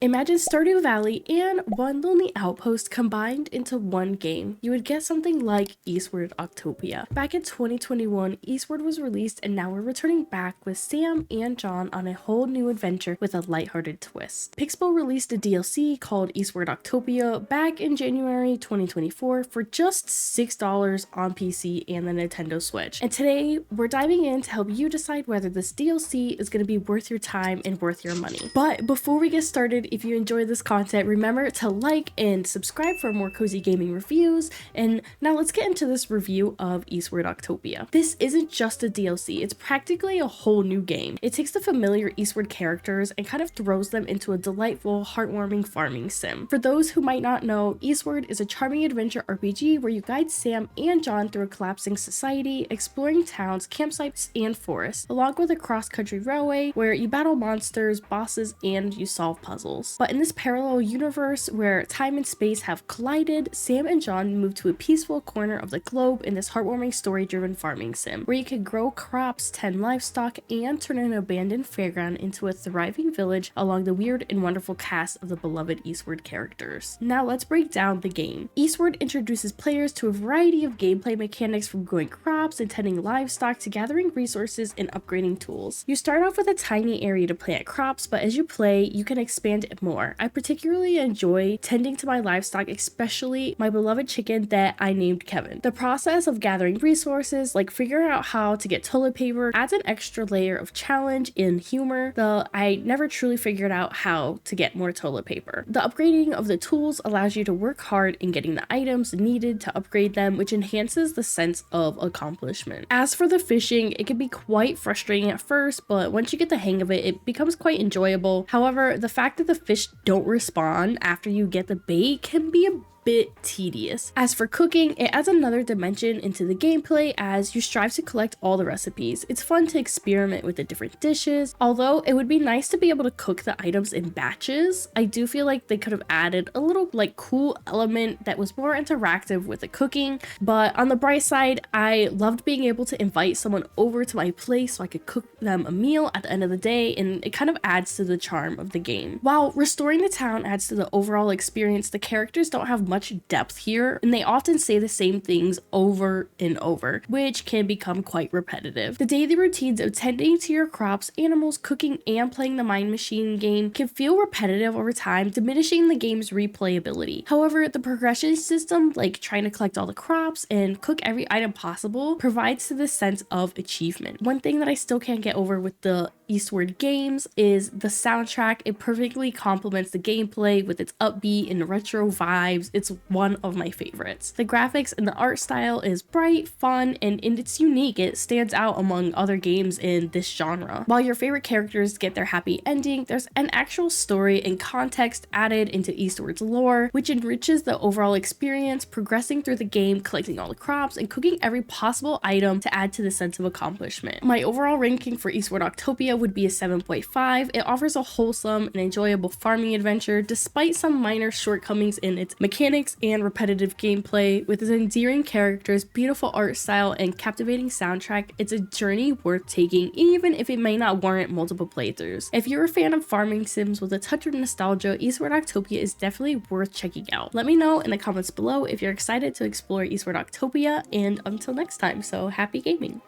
Imagine Stardew Valley and One Lonely Outpost combined into one game. You would get something like Eastward Octopia. Back in 2021, Eastward was released and now we're returning back with Sam and John on a whole new adventure with a lighthearted twist. Pixpo released a DLC called Eastward Octopia back in January 2024 for just $6 on PC and the Nintendo Switch. And today, we're diving in to help you decide whether this DLC is going to be worth your time and worth your money. But before we get started, if you enjoy this content, remember to like and subscribe for more cozy gaming reviews. And now let's get into this review of Eastward Octopia. This isn't just a DLC, it's practically a whole new game. It takes the familiar Eastward characters and kind of throws them into a delightful, heartwarming farming sim. For those who might not know, Eastward is a charming adventure RPG where you guide Sam and John through a collapsing society, exploring towns, campsites, and forests, along with a cross-country railway where you battle monsters, bosses, and you solve puzzles. But in this parallel universe where time and space have collided, Sam and John move to a peaceful corner of the globe in this heartwarming story-driven farming sim, where you can grow crops, tend livestock, and turn an abandoned fairground into a thriving village along the weird and wonderful cast of the beloved Eastward characters. Now let's break down the game. Eastward introduces players to a variety of gameplay mechanics, from growing crops and tending livestock to gathering resources and upgrading tools. You start off with a tiny area to plant crops, but as you play, you can expand it more. I particularly enjoy tending to my livestock, especially my beloved chicken that I named Kevin. The process of gathering resources, like figuring out how to get toilet paper, adds an extra layer of challenge and humor, though I never truly figured out how to get more toilet paper. The upgrading of the tools allows you to work hard in getting the items needed to upgrade them, which enhances the sense of accomplishment. As for the fishing, it can be quite frustrating at first, but once you get the hang of it, it becomes quite enjoyable. However, the fact that the fish don't respond after you get the bait can be a bit tedious. As for cooking, it adds another dimension into the gameplay as you strive to collect all the recipes. It's fun to experiment with the different dishes, although it would be nice to be able to cook the items in batches. I do feel like they could have added a little cool element that was more interactive with the cooking, but on the bright side, I loved being able to invite someone over to my place so I could cook them a meal at the end of the day, and it kind of adds to the charm of the game. While restoring the town adds to the overall experience, the characters don't have much depth here, and they often say the same things over and over, which can become quite repetitive. The daily routines of tending to your crops, animals, cooking, and playing the mine machine game can feel repetitive over time, diminishing the game's replayability. However, the progression system, like trying to collect all the crops and cook every item possible, provides to this sense of achievement. One thing that I still can't get over with the Eastward games is the soundtrack. It perfectly complements the gameplay with its upbeat and retro vibes. It's one of my favorites. The graphics and the art style is bright, fun, and it's unique. It stands out among other games in this genre. While your favorite characters get their happy ending, there's an actual story and context added into Eastward's lore, which enriches the overall experience, progressing through the game, collecting all the crops, and cooking every possible item to add to the sense of accomplishment. My overall ranking for Eastward Octopia would be a 7.5. It offers a wholesome and enjoyable farming adventure despite some minor shortcomings in its mechanics and repetitive gameplay. With its endearing characters, beautiful art style, and captivating soundtrack, it's a journey worth taking, even if it may not warrant multiple playthroughs. If you're a fan of farming sims with a touch of nostalgia, Eastward Octopia is definitely worth checking out. Let me know in the comments below if you're excited to explore Eastward Octopia, and until next time, so happy gaming!